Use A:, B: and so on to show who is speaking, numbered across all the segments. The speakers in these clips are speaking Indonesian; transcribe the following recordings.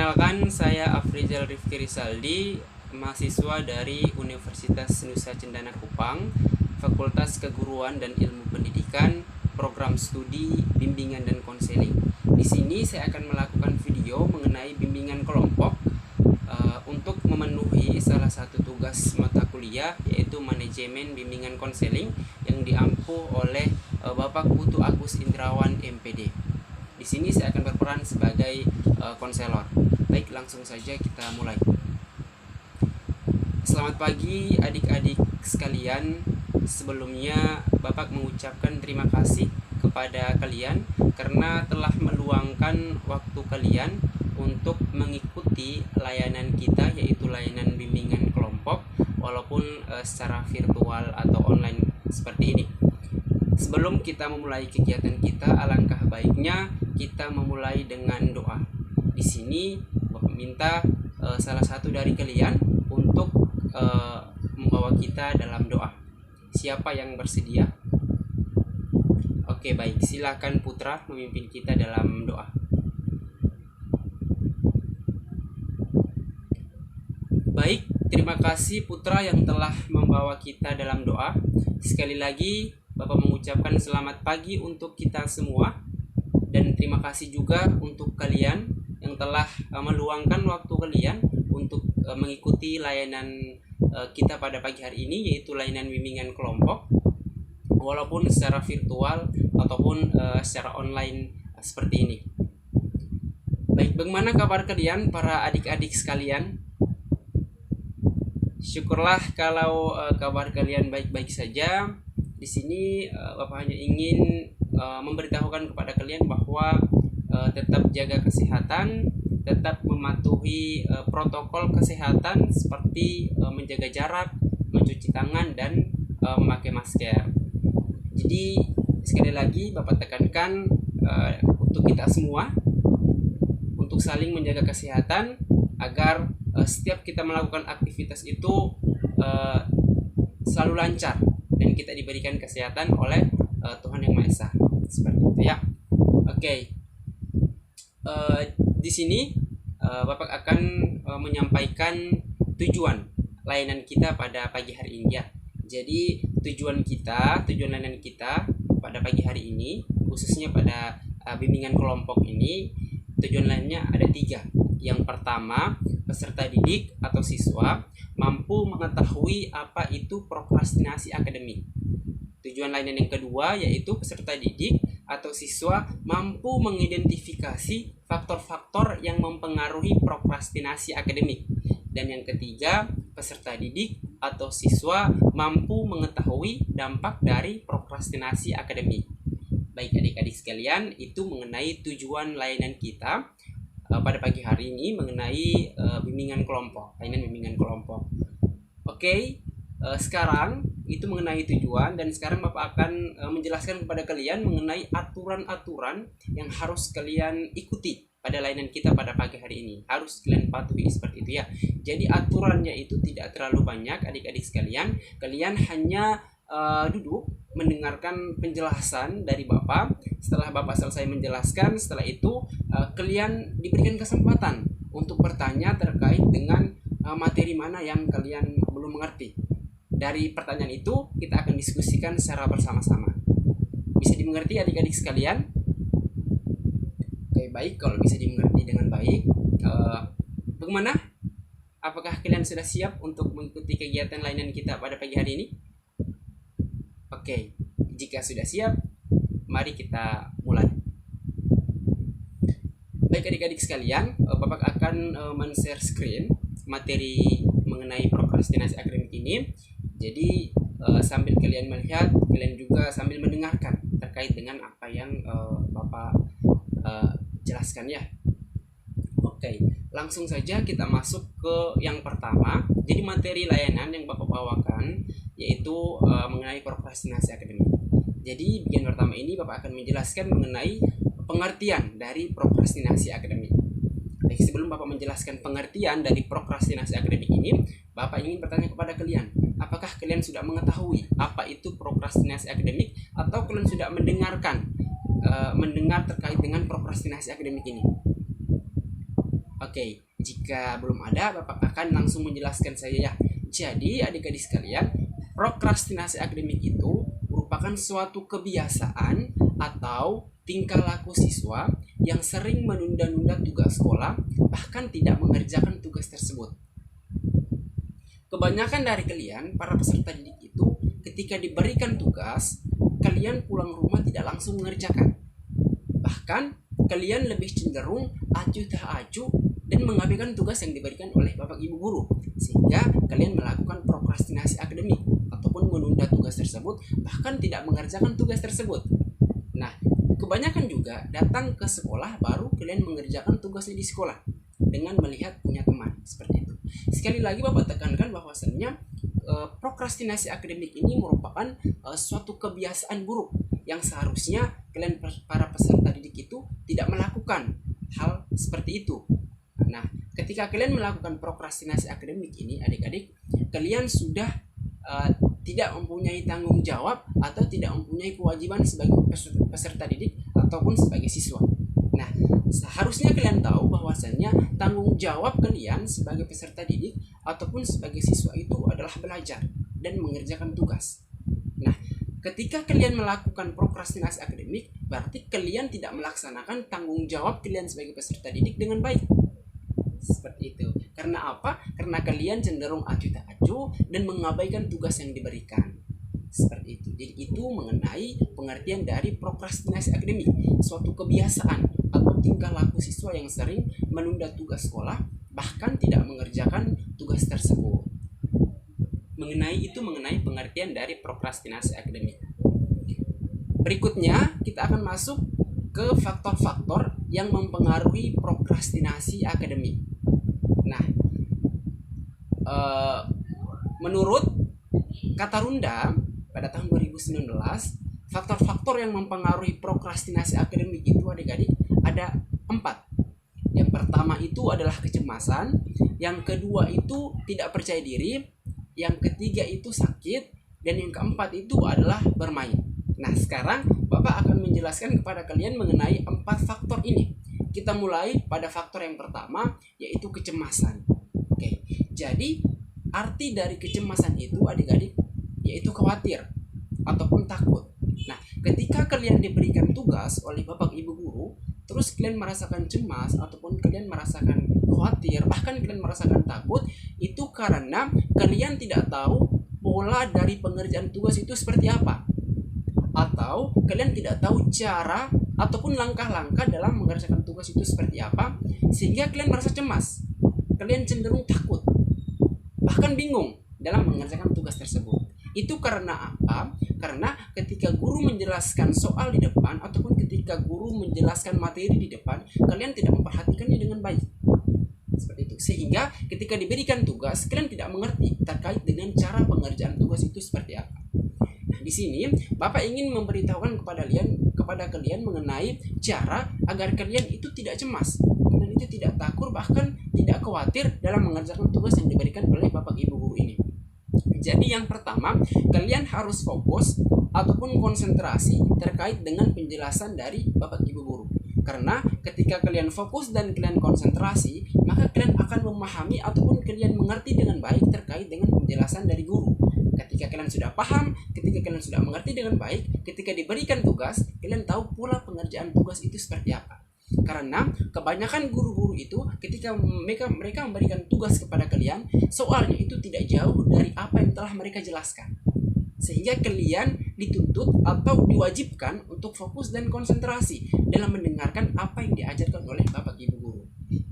A: Perkenalkan, saya Afrizal Rifki Rizaldi, mahasiswa dari Universitas Nusa Cendana Kupang, Fakultas Keguruan dan Ilmu Pendidikan, Program Studi Bimbingan dan Konseling. Di sini saya akan melakukan video mengenai bimbingan kelompok untuk memenuhi salah satu tugas mata kuliah, yaitu Manajemen Bimbingan Konseling yang diampu oleh Bapak Putu Agus Indrawan MPD. Di sini saya akan berperan sebagai konselor. Baik, langsung saja kita mulai. Selamat pagi adik-adik sekalian. Sebelumnya Bapak mengucapkan terima kasih kepada kalian karena telah meluangkan waktu kalian untuk mengikuti layanan kita, yaitu layanan bimbingan kelompok, walaupun secara virtual atau online seperti ini. Sebelum kita memulai kegiatan kita, alangkah baiknya kita memulai dengan doa. Di sini Bapak minta salah satu dari kalian untuk membawa kita dalam doa. Siapa yang bersedia? Oke, baik. Silakan Putra memimpin kita dalam doa. Baik, terima kasih Putra yang telah membawa kita dalam doa. Sekali lagi Bapak mengucapkan selamat pagi untuk kita semua, dan terima kasih juga untuk kalian yang telah meluangkan waktu kalian untuk mengikuti layanan kita pada pagi hari ini, yaitu layanan bimbingan kelompok, walaupun secara virtual ataupun secara online seperti ini. Baik, bagaimana kabar kalian para adik-adik sekalian? Syukurlah kalau kabar kalian baik-baik saja. Di sini Bapak hanya ingin memberitahukan kepada kalian bahwa tetap jaga kesehatan, tetap mematuhi protokol kesehatan seperti menjaga jarak, mencuci tangan, dan memakai masker. Jadi sekali lagi Bapak tekankan untuk kita semua untuk saling menjaga kesehatan agar setiap kita melakukan aktivitas itu selalu lancar dan kita diberikan kesehatan oleh Tuhan Yang Maha Esa. Seperti itu ya. Oke. Di sini Bapak akan menyampaikan tujuan layanan kita pada pagi hari ini ya. Jadi tujuan layanan kita pada pagi hari ini, khususnya pada bimbingan kelompok ini, tujuan lainnya ada 3. Yang pertama, peserta didik atau siswa mampu mengetahui apa itu prokrastinasi akademik. Tujuan lainnya yang kedua yaitu peserta didik atau siswa mampu mengidentifikasi faktor-faktor yang mempengaruhi prokrastinasi akademik. Dan yang ketiga, peserta didik atau siswa mampu mengetahui dampak dari prokrastinasi akademik. Baik adik-adik sekalian, itu mengenai tujuan layanan kita pada pagi hari ini mengenai bimbingan kelompok, layanan bimbingan kelompok. Oke, sekarang itu mengenai tujuan, dan sekarang Bapak akan menjelaskan kepada kalian mengenai aturan-aturan yang harus kalian ikuti pada layanan kita pada pagi hari ini. Harus kalian patuhi seperti itu ya. Jadi aturannya itu tidak terlalu banyak adik-adik sekalian. Kalian hanya duduk mendengarkan penjelasan dari Bapak. Setelah Bapak selesai menjelaskan, setelah itu kalian diberikan kesempatan untuk bertanya terkait dengan materi mana yang kalian belum mengerti. Dari pertanyaan itu kita akan diskusikan secara bersama-sama. Bisa dimengerti adik-adik sekalian? Oke, baik. Kalau bisa dimengerti dengan baik, bagaimana? Apakah kalian sudah siap untuk mengikuti kegiatan layanan kita pada pagi hari ini? Oke, jika sudah siap, mari kita mulai. Baik adik-adik sekalian, Bapak akan men-share screen materi mengenai prokrastinasi akademik ini. Jadi sambil kalian melihat, kalian juga sambil mendengarkan terkait dengan apa yang Bapak jelaskan ya. Oke, langsung saja kita masuk ke yang pertama. Jadi materi layanan yang Bapak bawakan yaitu mengenai prokrastinasi akademik. Jadi bagian pertama ini Bapak akan menjelaskan mengenai pengertian dari prokrastinasi akademik. Baik, sebelum Bapak menjelaskan pengertian dari prokrastinasi akademik ini, Bapak ingin bertanya kepada kalian, apakah kalian sudah mengetahui apa itu prokrastinasi akademik, atau kalian sudah mendengar terkait dengan prokrastinasi akademik ini? Oke, jika belum ada, Bapak akan langsung menjelaskan saja ya. Jadi, adik-adik sekalian, prokrastinasi akademik itu merupakan suatu kebiasaan atau tingkah laku siswa yang sering menunda-nunda tugas sekolah, bahkan tidak mengerjakan tugas tersebut. Kebanyakan dari kalian, para peserta didik itu, ketika diberikan tugas, kalian pulang rumah tidak langsung mengerjakan. Bahkan, kalian lebih cenderung acuh tak acuh dan mengabaikan tugas yang diberikan oleh Bapak Ibu guru, sehingga kalian melakukan prokrastinasi akademik ataupun menunda tugas tersebut, bahkan tidak mengerjakan tugas tersebut. Nah, kebanyakan juga datang ke sekolah baru kalian mengerjakan tugasnya di sekolah dengan melihat punya teman seperti itu. Sekali lagi Bapak tekankan bahwasannya prokrastinasi akademik ini merupakan suatu kebiasaan buruk yang seharusnya kalian para peserta didik itu tidak melakukan hal seperti itu. Nah, ketika kalian melakukan prokrastinasi akademik ini, adik-adik, kalian sudah tidak mempunyai tanggung jawab atau tidak mempunyai kewajiban sebagai peserta didik ataupun sebagai siswa. Nah, seharusnya kalian tahu bahwasannya tanggung jawab kalian sebagai peserta didik ataupun sebagai siswa itu adalah belajar dan mengerjakan tugas. Nah, ketika kalian melakukan prokrastinasi akademik, berarti kalian tidak melaksanakan tanggung jawab kalian sebagai peserta didik dengan baik. Seperti itu. Karena apa? Karena kalian cenderung acuh tak acuh dan mengabaikan tugas yang diberikan. Seperti itu. Jadi itu mengenai pengertian dari prokrastinasi akademik, suatu kebiasaan atau tingkah laku siswa yang sering menunda tugas sekolah bahkan tidak mengerjakan tugas tersebut. Mengenai pengertian dari prokrastinasi akademik. Berikutnya kita akan masuk ke faktor-faktor yang mempengaruhi prokrastinasi akademik. Nah, menurut Kata Runda pada tahun 2019, faktor-faktor yang mempengaruhi prokrastinasi akademik itu adik-adik ada 4. Yang pertama itu adalah kecemasan, yang kedua itu tidak percaya diri, yang ketiga itu sakit, dan yang keempat itu adalah bermain. Nah, sekarang Bapak akan menjelaskan kepada kalian mengenai 4 faktor ini. Kita mulai pada faktor yang pertama, yaitu kecemasan. Oke, jadi arti dari kecemasan itu adik-adik yaitu khawatir ataupun takut. Nah, ketika kalian diberikan tugas oleh Bapak Ibu guru, terus kalian merasakan cemas ataupun kalian merasakan khawatir, bahkan kalian merasakan takut, itu karena kalian tidak tahu pola dari pengerjaan tugas itu seperti apa. Atau kalian tidak tahu cara ataupun langkah-langkah dalam mengerjakan tugas itu seperti apa, sehingga kalian merasa cemas. Kalian cenderung takut, bahkan bingung dalam mengerjakan tugas tersebut. Itu karena apa? Karena ketika guru menjelaskan soal di depan ataupun ketika guru menjelaskan materi di depan, kalian tidak memperhatikannya dengan baik. Seperti itu. Sehingga ketika diberikan tugas, kalian tidak mengerti terkait dengan cara pengerjaan tugas itu seperti apa. Nah, di sini Bapak ingin memberitahukan kepada kalian mengenai cara agar kalian itu tidak cemas, kalian itu tidak takut, bahkan tidak khawatir dalam mengerjakan tugas yang diberikan oleh Bapak Ibu guru ini. Jadi yang pertama, kalian harus fokus ataupun konsentrasi terkait dengan penjelasan dari Bapak Ibu guru. Karena ketika kalian fokus dan kalian konsentrasi, maka kalian akan memahami ataupun kalian mengerti dengan baik terkait dengan penjelasan dari guru. Ketika kalian sudah paham, ketika kalian sudah mengerti dengan baik, ketika diberikan tugas, kalian tahu pula pengerjaan tugas itu seperti apa. Karena kebanyakan guru-guru itu ketika mereka memberikan tugas kepada kalian, soalnya itu tidak jauh dari apa yang telah mereka jelaskan. Sehingga kalian dituntut atau diwajibkan untuk fokus dan konsentrasi dalam mendengarkan apa yang diajarkan oleh Bapak Ibu guru.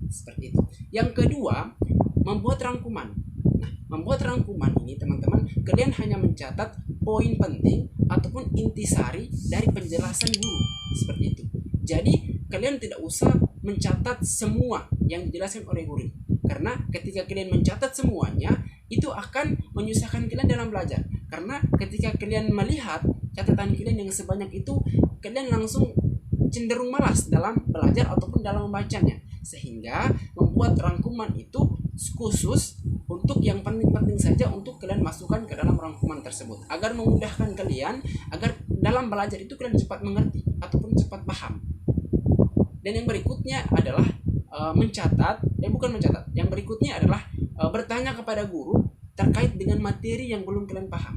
A: Seperti itu. Yang kedua, membuat rangkuman. Nah, membuat rangkuman ini teman-teman, kalian hanya mencatat poin penting ataupun intisari dari penjelasan guru. Seperti itu. Jadi kalian tidak usah mencatat semua yang dijelaskan oleh guru. Karena ketika kalian mencatat semuanya, itu akan menyusahkan kalian dalam belajar. Karena ketika kalian melihat catatan kalian yang sebanyak itu, kalian langsung cenderung malas dalam belajar ataupun dalam membacanya. Sehingga membuat rangkuman itu khusus untuk yang penting-penting saja untuk kalian masukkan ke dalam rangkuman tersebut. Agar memudahkan kalian, agar dalam belajar itu kalian cepat mengerti ataupun cepat paham. Dan yang berikutnya adalah Yang berikutnya adalah bertanya kepada guru terkait dengan materi yang belum kalian paham.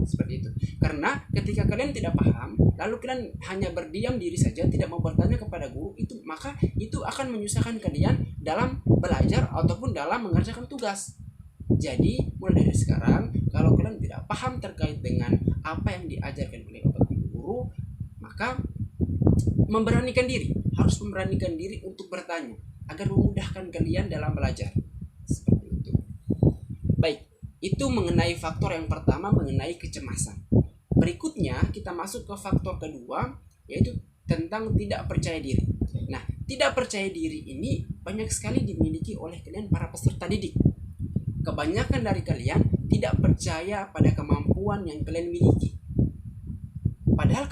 A: Seperti itu. Karena ketika kalian tidak paham, lalu kalian hanya berdiam diri saja, tidak mau bertanya kepada guru, maka itu akan menyusahkan kalian dalam belajar ataupun dalam mengerjakan tugas. Jadi mulai dari sekarang, kalau kalian tidak paham terkait dengan apa yang diajarkan oleh bapak ibu guru, maka harus memberanikan diri untuk bertanya agar memudahkan kalian dalam belajar. Seperti itu. Baik, itu mengenai faktor yang pertama, mengenai kecemasan. Berikutnya kita masuk ke faktor kedua, yaitu tentang tidak percaya diri. Nah, tidak percaya diri ini banyak sekali dimiliki oleh kalian para peserta didik. Kebanyakan dari kalian tidak percaya pada kemampuan yang kalian miliki. Padahal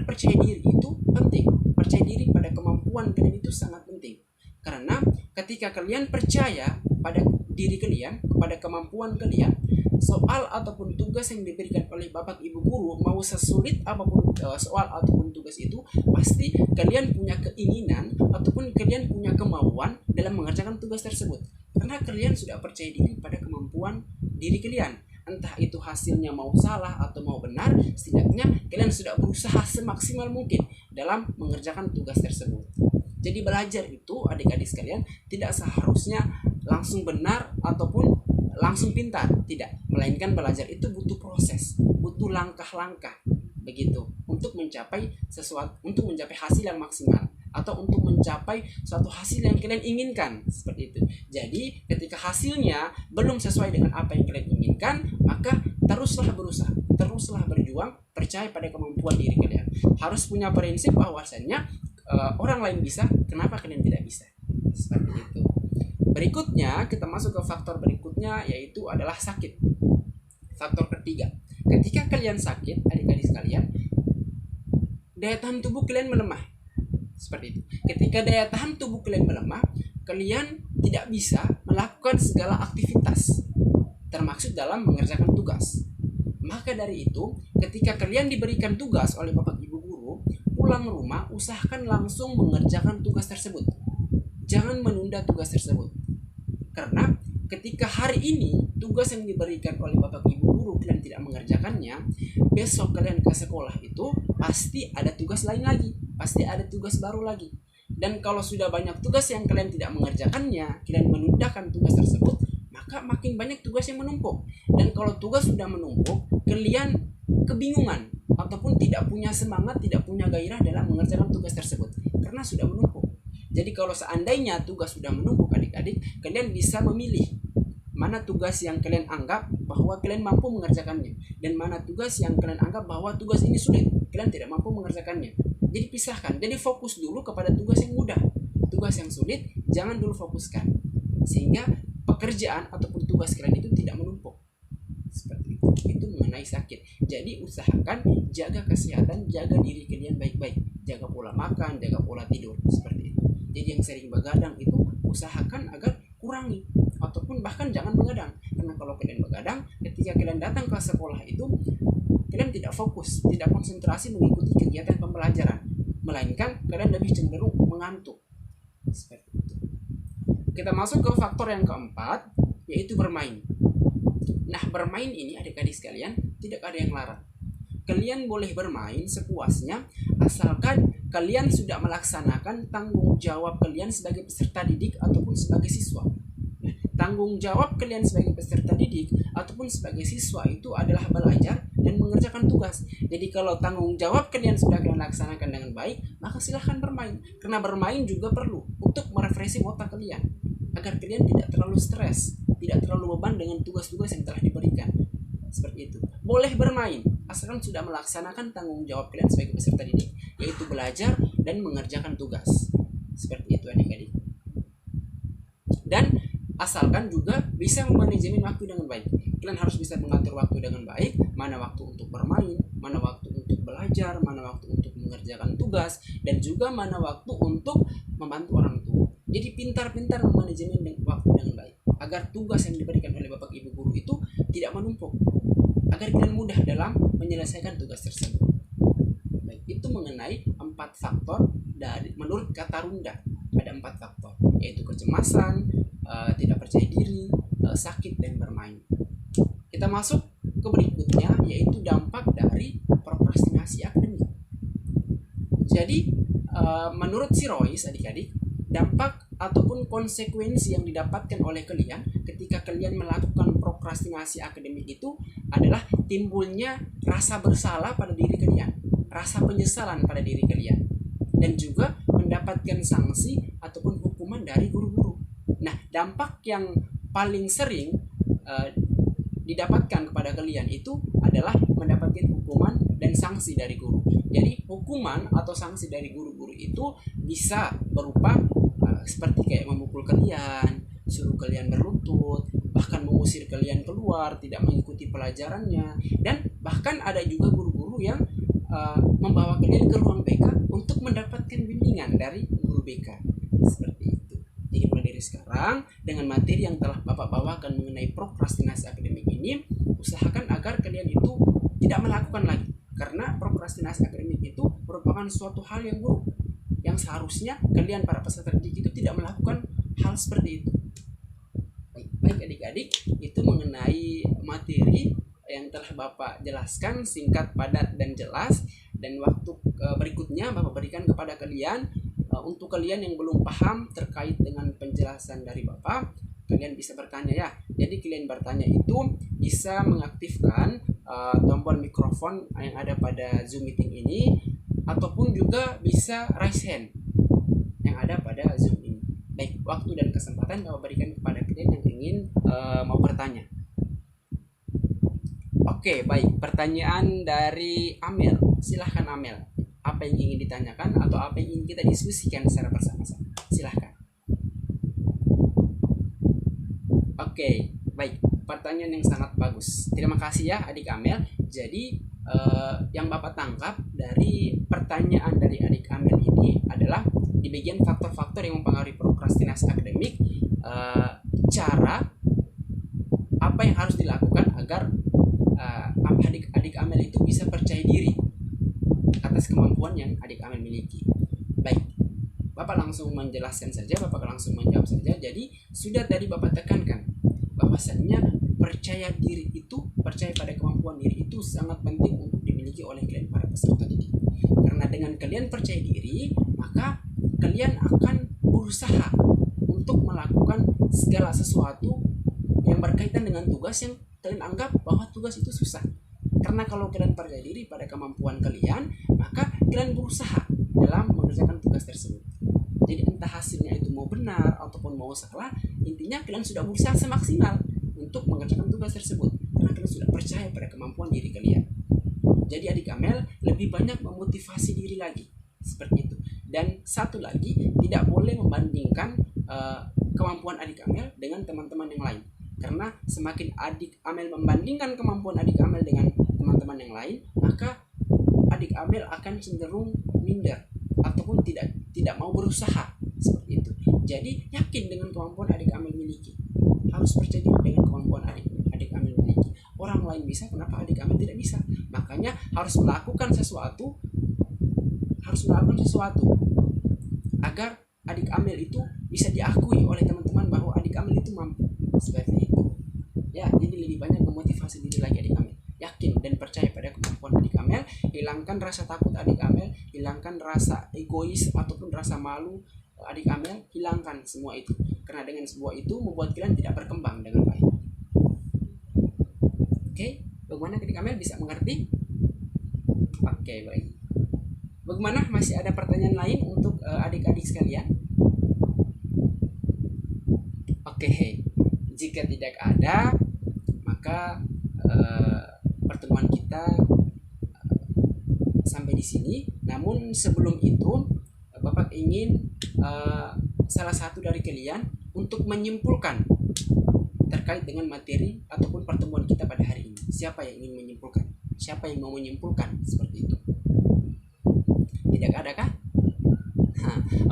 A: percaya diri itu penting. Percaya diri pada kemampuan kalian itu sangat penting. Karena ketika kalian percaya pada diri kalian, kepada kemampuan kalian, soal ataupun tugas yang diberikan oleh bapak ibu guru, mau sesulit apapun soal ataupun tugas itu, pasti kalian punya keinginan ataupun kalian punya kemauan dalam mengerjakan tugas tersebut. Karena kalian sudah percaya diri pada kemampuan diri kalian. Entah itu hasilnya mau salah atau mau benar, setidaknya kalian sudah berusaha semaksimal mungkin dalam mengerjakan tugas tersebut. Jadi belajar itu, adik-adik sekalian, tidak seharusnya langsung benar ataupun langsung pintar, tidak. Melainkan belajar itu butuh proses, butuh langkah-langkah, begitu, untuk mencapai hasil yang maksimal atau untuk mencapai suatu hasil yang kalian inginkan, seperti itu. Jadi ketika hasilnya belum sesuai dengan apa yang kalian inginkan, maka teruslah berusaha, teruslah berjuang, percaya pada kemampuan diri kalian. Harus punya prinsip bahwasannya orang lain bisa, kenapa kalian tidak bisa? Seperti itu. Berikutnya kita masuk ke faktor berikutnya, yaitu adalah sakit. Faktor ketiga, ketika kalian sakit, adik-adik sekalian, daya tahan tubuh kalian melemah. Seperti itu. Ketika daya tahan tubuh kalian melemah, kalian tidak bisa melakukan segala aktivitas, termasuk dalam mengerjakan tugas. Maka dari itu, ketika kalian diberikan tugas oleh bapak ibu guru, pulang rumah usahakan langsung mengerjakan tugas tersebut. Jangan menunda tugas tersebut. Karena ketika hari ini tugas yang diberikan oleh bapak ibu guru kalian tidak mengerjakannya, besok kalian ke sekolah itu pasti ada tugas lain lagi, pasti ada tugas baru lagi. Dan kalau sudah banyak tugas yang kalian tidak mengerjakannya, kalian menundakan tugas tersebut, maka makin banyak tugas yang menumpuk. Dan kalau tugas sudah menumpuk, kalian kebingungan ataupun tidak punya semangat, tidak punya gairah dalam mengerjakan tugas tersebut karena sudah menumpuk. Jadi kalau seandainya tugas sudah menumpuk, adik-adik, kalian bisa memilih mana tugas yang kalian anggap bahwa kalian mampu mengerjakannya, dan mana tugas yang kalian anggap bahwa tugas ini sulit, kalian tidak mampu mengerjakannya. Jadi pisahkan, jadi fokus dulu kepada tugas yang mudah. Tugas yang sulit jangan dulu fokuskan, sehingga pekerjaan ataupun tugas kalian itu tidak menumpuk. Seperti itu. Itu mengenai sakit. Jadi usahakan jaga kesehatan, jaga diri kalian baik-baik, jaga pola makan, jaga pola tidur, seperti itu. Jadi yang sering begadang itu usahakan agar kurangi, ataupun bahkan jangan begadang. Karena kalau kalian begadang, ketika kalian datang ke sekolah itu, kalian tidak fokus, tidak konsentrasi mengikuti kegiatan pembelajaran, melainkan kalian lebih cenderung mengantuk. Seperti itu. Kita masuk ke faktor yang keempat, yaitu bermain. Nah, bermain ini adik-adik sekalian tidak ada yang larang. Kalian boleh bermain sepuasnya, asalkan kalian sudah melaksanakan tanggung jawab kalian sebagai peserta didik ataupun sebagai siswa. Nah, tanggung jawab kalian sebagai peserta didik ataupun sebagai siswa itu adalah belajar dan mengerjakan tugas. Jadi kalau tanggung jawab kalian sudah kalian laksanakan dengan baik, maka silahkan bermain. Karena bermain juga perlu untuk merefreshing otak kalian, agar kalian tidak terlalu stres, tidak terlalu beban dengan tugas-tugas yang telah diberikan. Seperti itu. Boleh bermain, asalkan sudah melaksanakan tanggung jawab kalian sebagai peserta didik, yaitu belajar dan mengerjakan tugas. Seperti itu adik-adik. Dan asalkan juga bisa memanajemen waktu dengan baik. Kalian harus bisa mengatur waktu dengan baik, mana waktu untuk bermain, mana waktu untuk belajar, mana waktu untuk mengerjakan tugas, dan juga mana waktu untuk membantu orang tua. Jadi pintar-pintar memanajemen waktu dengan baik, agar tugas yang diberikan oleh bapak ibu guru itu tidak menumpuk, agar kalian mudah dalam menyelesaikan tugas tersebut. Baik, itu mengenai 4 faktor dari menurut kata Runda. ada 4 faktor, yaitu kecemasan, tidak percaya diri, sakit, dan bermain. Kita masuk ke berikutnya, yaitu dampak dari prokrastinasi akademik. Jadi menurut si Royce, adik-adik, dampak ataupun konsekuensi yang didapatkan oleh kalian ketika kalian melakukan prokrastinasi akademik itu adalah timbulnya rasa bersalah pada diri kalian, rasa penyesalan pada diri kalian, dan juga mendapatkan sanksi ataupun hukuman dari guru-guru. Nah, dampak yang paling sering didapatkan kepada kalian itu adalah mendapatkan hukuman dan sanksi dari guru. Jadi hukuman atau sanksi dari guru-guru itu bisa berupa seperti kayak memukul kalian, suruh kalian berlutut, bahkan mengusir kalian keluar, tidak mengikuti pelajarannya, dan bahkan ada juga guru-guru yang membawa kalian ke ruang BK untuk mendapatkan bimbingan dari guru BK. Seperti itu. Jadi mulai dari sekarang, dengan materi yang telah Bapak bawakan mengenai prokrastinasi akademik ini, usahakan agar kalian itu tidak melakukan lagi. Karena prokrastinasi akademik itu merupakan suatu hal yang buruk, yang seharusnya kalian para peserta didik itu tidak melakukan hal seperti itu. Baik adik-adik, itu mengenai materi yang telah Bapak jelaskan singkat, padat, dan jelas. Dan waktu berikutnya Bapak berikan kepada kalian untuk kalian yang belum paham terkait dengan penjelasan dari Bapak, kalian bisa bertanya ya. Jadi kalian bertanya itu bisa mengaktifkan tombol mikrofon yang ada pada Zoom meeting ini, ataupun juga bisa raise hand yang ada pada Zoom ini. Baik, waktu dan kesempatan Bapak berikan kepada kalian yang ingin mau bertanya. Oke, baik. Pertanyaan dari Amel. Silahkan Amel. Apa yang ingin ditanyakan atau apa yang ingin kita diskusikan secara bersama-sama? Silahkan. Oke, baik. Pertanyaan yang sangat bagus. Terima kasih ya adik Amel. Jadi yang Bapak tangkap dari pertanyaan dari adik Amel ini adalah di bagian faktor-faktor yang mempengaruhi prokrastinasi akademik, cara apa yang harus dilakukan agar adik Amel itu bisa percaya diri atas kemampuan yang adik Amel miliki. Baik, Bapak langsung menjelaskan saja, Bapak langsung menjawab saja. Jadi sudah tadi Bapak tekankan bahwasannya percaya diri itu, percaya pada kemampuan diri itu sangat penting untuk dimiliki oleh kalian para peserta didik. Karena dengan kalian percaya diri, maka kalian akan berusaha untuk melakukan segala sesuatu yang berkaitan dengan tugas yang kalian anggap bahwa tugas itu susah. Karena kalau kalian percaya diri pada kemampuan kalian, maka kalian berusaha dalam mengerjakan tugas tersebut. Jadi entah hasilnya itu mau benar ataupun mau salah, intinya kalian sudah berusaha semaksimal untuk mengerjakan tugas tersebut karena kalian sudah percaya pada kemampuan diri kalian. Jadi adik Amel lebih banyak memotivasi diri lagi seperti itu. Dan satu lagi, tidak boleh membandingkan kemampuan adik Amel dengan teman-teman yang lain. Karena semakin adik Amel membandingkan kemampuan adik Amel dengan teman-teman yang lain, maka adik Amel akan cenderung minder ataupun tidak mau berusaha seperti itu. Jadi yakin dengan kemampuan adik Amel miliki, harus percaya diri dengan kemampuan adik Amel miliki. Orang lain bisa, kenapa adik Amel tidak bisa? Makanya harus melakukan sesuatu agar adik Amel itu bisa diakui oleh teman-teman bahwa adik Amel itu mampu seperti itu. Ya, jadi lebih banyak memotivasi diri lagi adik Amel. Yakin dan percaya pada kemampuan adik Amel, hilangkan rasa takut adik Amel, hilangkan rasa egois ataupun rasa malu adik Amel, hilangkan semua itu. Karena dengan semua itu membuat kalian tidak berkembang dengan baik. Oke, bagaimana adik Amel bisa mengerti? Oke, baik. Bagaimana, masih ada pertanyaan lain untuk adik-adik sekalian? Oke, jika tidak ada, maka pertemuan kita sampai di sini. Namun sebelum itu, Bapak ingin salah satu dari kalian untuk menyimpulkan terkait dengan materi ataupun pertemuan kita pada hari ini. Siapa yang ingin menyimpulkan? Siapa yang mau menyimpulkan seperti itu? Tidak ada kah?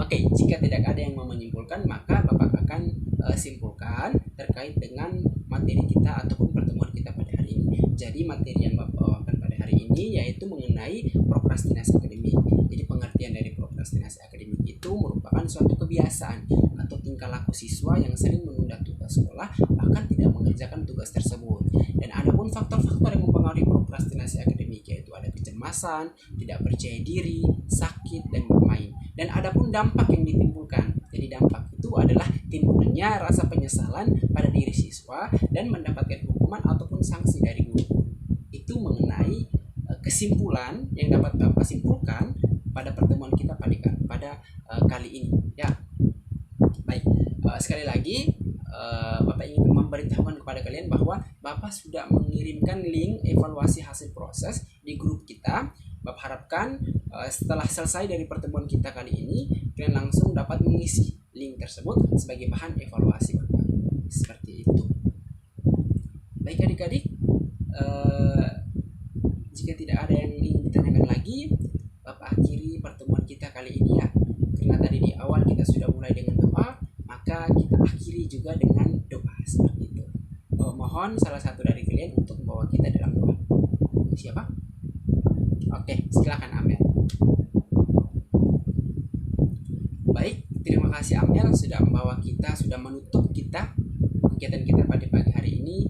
A: Oke, jika tidak ada yang mau menyimpulkan, maka Bapak akan simpulkan terkait dengan materi kita ataupun pertemuan kita pada hari ini. Jadi materi yang Bapak bawakan pada hari ini yaitu mengenai prokrastinasi akademik. Jadi pengertian dari prokrastinasi akademik itu merupakan suatu kebiasaan atau tingkah laku siswa yang sering menunda tugas sekolah bahkan tidak mengerjakan tugas tersebut. Dan ada pun faktor-faktor yang mempengaruhi prokrastinasi akademik, yaitu ada kecemasan, tidak percaya diri, sakit, dan bermain. Dan ada pun dampak yang ditimbulkan. Jadi dampak itu adalah timbulnya rasa penyesalan pada diri siswa dan mendapatkan hukuman ataupun sanksi dari guru. Itu mengenai kesimpulan yang dapat Bapak simpulkan pada pertemuan kita pada kali ini ya. Baik, sekali lagi Bapak ingin memberitahukan kepada kalian bahwa Bapak sudah mengirimkan link evaluasi hasil proses di grup kita. Bapak harapkan setelah selesai dari pertemuan kita kali ini, kalian langsung dapat mengisi link tersebut sebagai bahan evaluasi Bapak. Seperti itu. Baik adik-adik, jika tidak ada yang ingin ditanyakan lagi, Bapak akhiri pertemuan kita kali ini ya. Karena tadi di awal kita sudah mulai dengan doa, maka kita akhiri juga dengan doa seperti itu. Mohon salah satu dari kalian untuk membawa kita dalam doa. Siapa? Oke, silakan Amel. Baik, terima kasih Amel sudah membawa kita, sudah menutup kita kegiatan kita pada pagi hari ini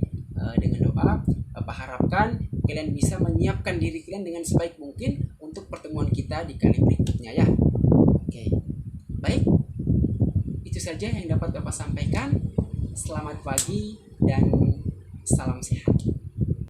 A: dengan doa. Bapak harapkan kalian bisa menyiapkan diri kalian dengan sebaik mungkin untuk pertemuan kita di kali berikutnya ya. Oke. Baik. Itu saja yang dapat Bapak sampaikan. Selamat pagi dan salam sehat.